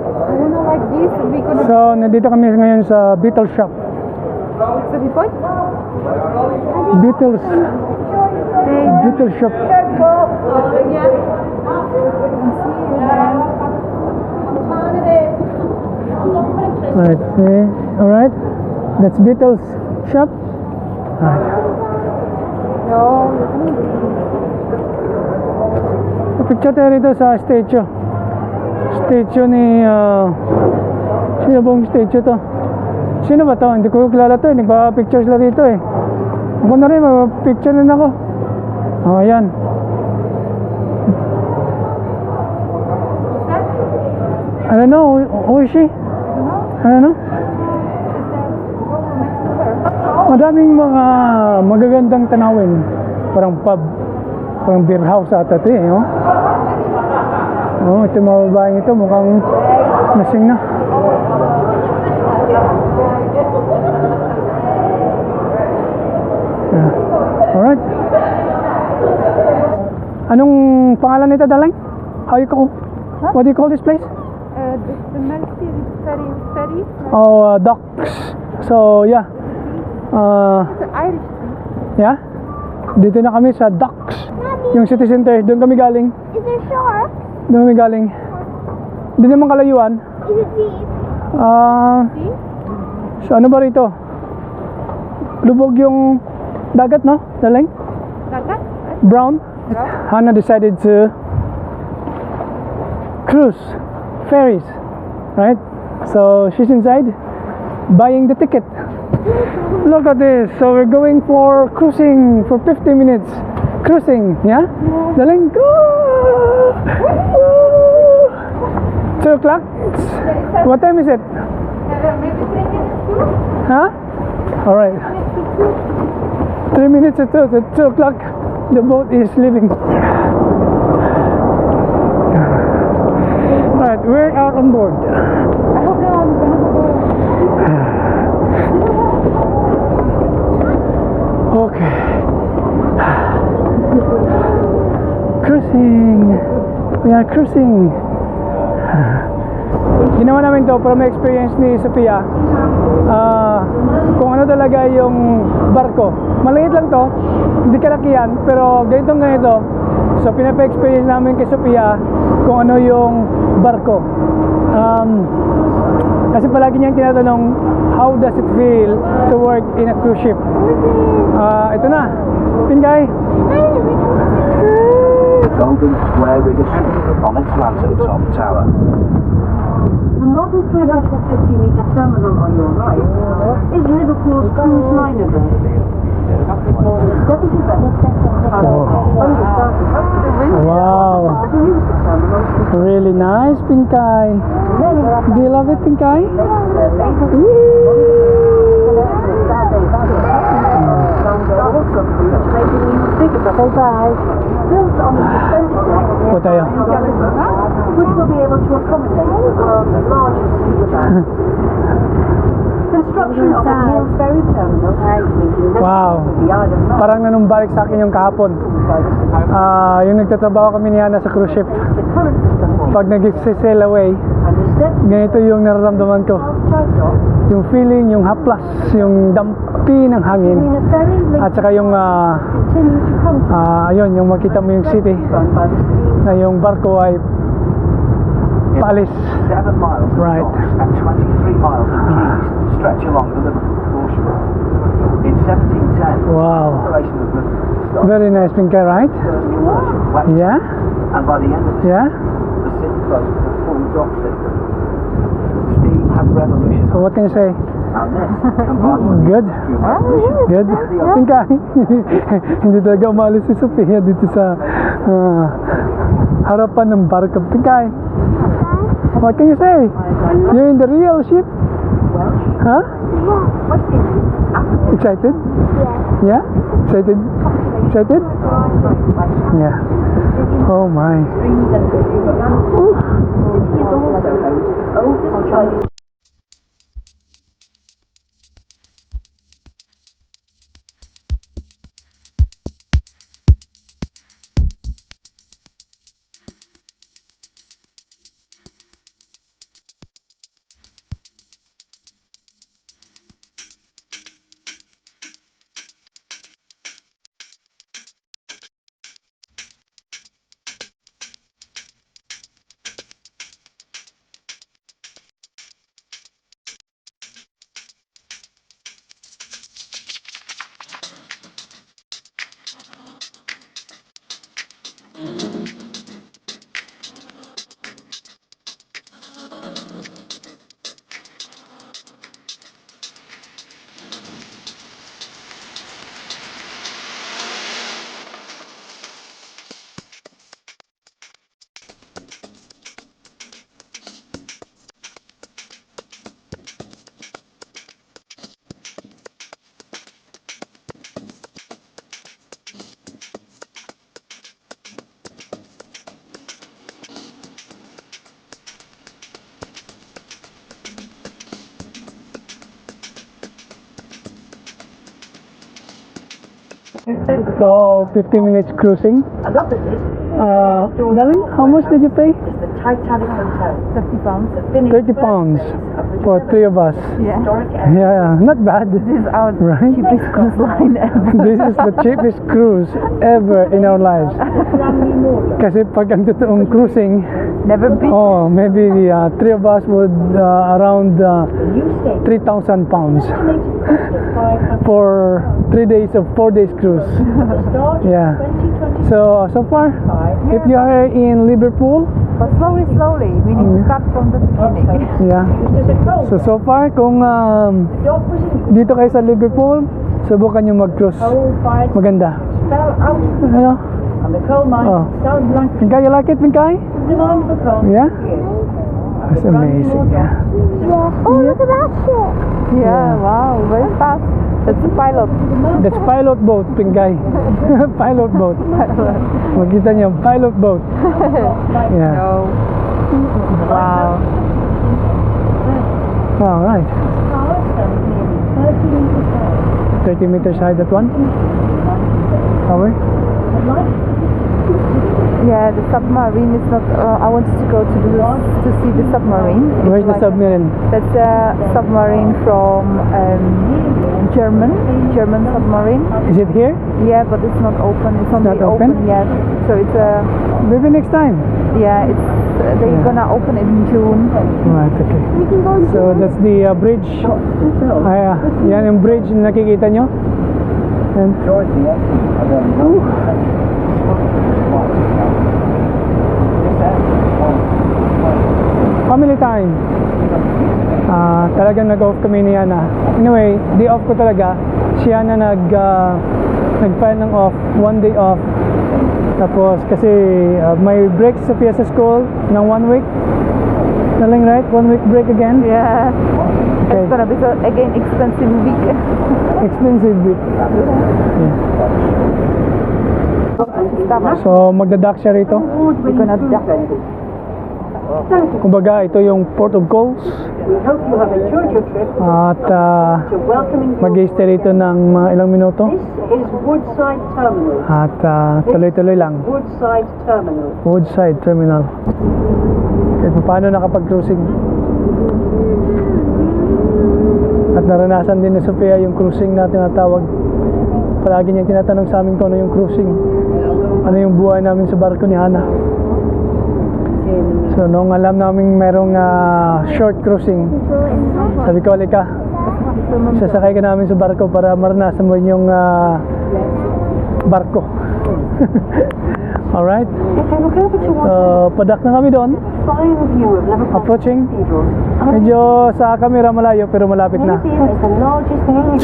I don't know, like this, we could. So, nandito kami ngayon sa Beatles shop. Sa Bicol? Beatles. Beatles shop. Right, see? Alright. That's Beatles shop. Right. No. Picture tayo rito sa statue. Statue ni... sino bang statue to? Sino ba to? Hindi ko kilala to eh. Nagpa-picture sila rito eh. Ako na rin, mag-picture rin ako. Oh, ayan. I don't know. Who is she? I don't know. Madaming mga magagandang tanawin. Parang pub. Parang beer house ata ito eh. Oh, oh, ito mga babaeng ito. Mukhang nasing na. Alright. Anong pangalan nito, darling? How you call? What do you call this place? The Mercy Ferry. Oh, docks. So, yeah. It's Irish thing. Yeah. Dito na kami sa docks. Yung city center. Doon kami galing. Is there shark? Doon kami galing. Doon naman kalayuan. Is it deep? So, ano ba rito? Lubog yung dagat, no? Darling? Dagat? Brown. Hannah decided to cruise ferries, right? So she's inside buying the ticket. Look at this. So we're going for cruising for 50 minutes. Cruising, yeah? Darling, go! Woo! 2 o'clock? What time is it? Maybe 3 minutes too? Huh? Alright. 3 minutes to 2. So 2 o'clock, the boat is leaving. Alright, we are on board. I hope that I'm gonna go. Okay. Cruising. We are cruising. Ginawa namin to para may experience ni Sophia. Kung ano talaga yung barko. Maliit lang to, hindi kalakihan, pero ganito. So pinapa-experience namin kay Sophia kung ano yung barko. Kasi palagi niyang tinatanong, how does it feel to work in a cruise ship? Ito na, Pingay. Golden Square Rigger on Atlantic Top Tower. The modern 350-metre terminal on your right is Liverpool's cruise liner base. Wow, really nice, Pinkay. Do you love it, Pinkay? Po tayo. Which will be able to accommodate the world's largest superbag. Construction of the Neil Ferry Terminal Wow, parang nanumbalik sa akin yung kahapon. Yung nagtatrabaho kami ni Hannah sa cruise ship. Pag nag-sail away, ganito yung nararamdaman ko. Yung feeling, yung haplas, yung dampi ng hangin. At saka yung, ayun, yung makita mo yung city. Na yung barko ay paalis. 7 miles of Right. docks and 23 miles of quays stretch along the Liverpool shore. In 1710, Wow, operation of the stock very nice, Pinkay, right? first commercial west, Yeah, and by the end of the yeah. the city closed to a full dock system. Steam had revolutionized So what can you say? and this, combined with Good. the Industrial Revolution, Good. Pinkay. Hindi talaga umalis si Sophia dito sa harapan ng barko. Pinkay, what can you say? You're in the real ship? Huh? Excited? Yeah. Excited? Excited? Yeah. Oh my. Ooh. So, 15 minutes cruising. Darling, how much did you pay? The Titanic Hotel. 50 pounds. 30 pounds for 3 of us. Yeah. Yeah, not bad. This is our Right? cheapest cruise line ever. This is the cheapest cruise ever in our lives. Kasi pag ang totoong cruising, Never been. oh, maybe 3 of us would around 3,000 pounds for 3 days of 4 days cruise. Yeah. So far, if you are in Liverpool, But slowly. We need to start from the beginning. yeah. So far, kung dito kayo sa Liverpool, subukan nyo mag-cruise. Maganda. Ano? And the coal mine Oh. South Blanc Pinkay, you like it, Pinkay? demand for coal. Yeah? That's amazing. Yeah. Oh, look at that ship. Yeah, wow, very fast. That's the pilot. That's pilot boat, Pinkay. Pilot boat. Makita nyo, pilot boat. Yeah. No. Wow. All right. 30 meters high, that one? Tower? Yeah, the submarine is not. I wanted to go to see the submarine. It's Where's the like- submarine? That's a submarine from German submarine. Is it here? Yeah, but it's not open. It's only not open? yet. So it's Maybe next time. yeah, it's they're gonna open it in June. Right, okay. So that's the bridge. Yan yung bridge na nakikita nyo. And, family time. Talagang nag-off kami ni Yana. Anyway, day off ko talaga. Si Yana nag-file ng off, 1 day off. Tapos kasi may break sa Fiesta School ng 1 week. Darling, right? 1 week break again? Yeah, Okay. it's gonna be again expensive week. Expensive week. Tama. So, magdadak siya rito. We're gonna duck. Kumbaga, ito yung Port of Calls. We hope you have enjoyed your trip At to welcoming you. mag-stay rito ng mga ilang minuto. This is Woodside Terminal. At tuloy-tuloy lang. Woodside Terminal. Woodside Terminal. Kahit paano nakapag-cruising. At naranasan din ni Sofia yung cruising na tinatawag. Palagi niyang tinatanong sa amin kung ano yung cruising. Ano yung buhay namin sa barko ni Hana. So nung alam namin merong short cruising, sabi ko, halika, sasakay ka namin sa barko para maranasan mo yung barko. Alright? If you look over to one So padak na kami doon. fine view of Liverpool Approaching. Cathedral, Medyo sa camera malayo pero malapit na. museum is the largest building.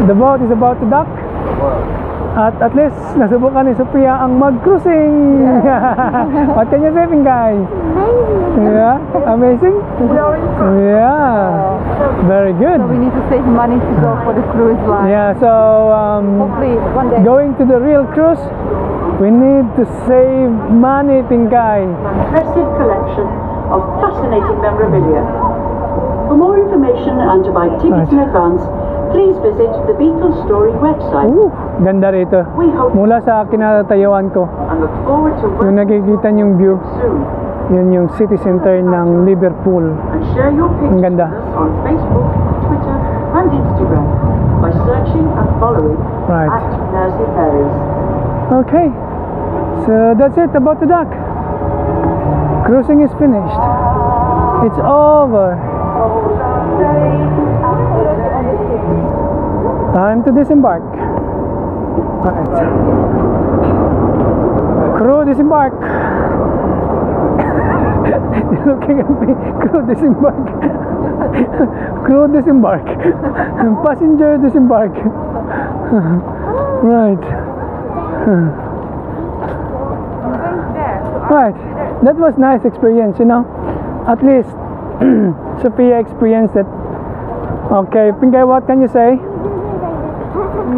The boat is about to dock. At least nasubukan ni Sophia ang mag-cruising. What can you say, guys? Yeah, amazing. Yeah, very good. So we need to save money to go for the cruise line. Yeah, so Hopefully one day. going to the real cruise, we need to save money, Pinkay. Impressive collection of fascinating memorabilia. For more information and to buy tickets in advance, please visit the Beatles Story website. Ganda rito. We hope Mula sa kinatayuan ko, and look forward to yung working nakikita yung view, soon. yun yung city center ng Liverpool. And share your Ang pictures ganda. with us on Facebook, Twitter and Instagram by searching and following Right. at Mersey Ferries. Okay, so that's it about the dock. Cruising is finished. It's over. Time to disembark. Right. Crew disembark. Looking at me. Crew disembark. Crew disembark. Passenger disembark. Right. Right. That was nice experience, you know. At least Sophia experienced it. Okay, Pinkay, what can you say?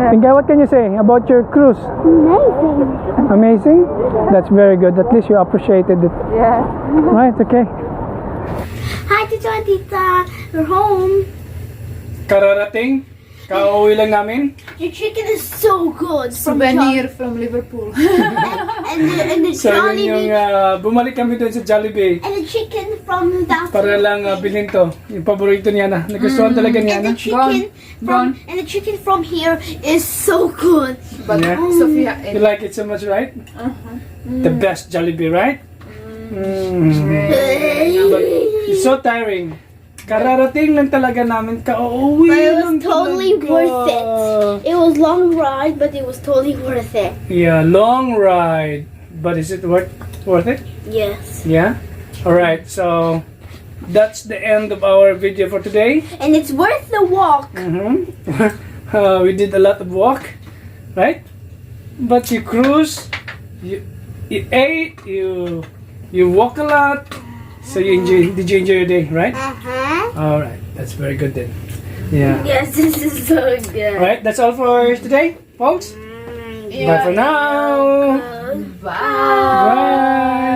Pinkay, what can you say about your cruise? Amazing. Amazing? That's very good. At least you appreciated it. Yeah. Right, okay. Hi, Tito and Tita. We're home. Kararating. Kauwi lang namin. Your chicken is so good. Souvenir from Liverpool. And the So yun Jollibee. yung bumalik kami doon sa Jollibee And the chicken from that. para lang bilhin to. Yung paborito niya na. Nagustuhan talaga niya And na. the chicken from here is so good. But Yeah. Sophia You like it so much, right? The best Jollibee, right? But it's so tiring. Kararating lang talaga namin. Kauwi But it was lang totally talaga. worth it. It was long ride, but it was totally worth it. Yeah, long ride. But is it worth it? Yes. Yeah? Alright, so that's the end of our video for today. And it's worth the walk. We did a lot of walk, right? But you cruise, you ate, you walk a lot. So did you enjoy your day, right? Alright, that's very good then. Yeah. Yes, this is so good. Alright, that's all for today, folks. Bye for now. Bye. Bye.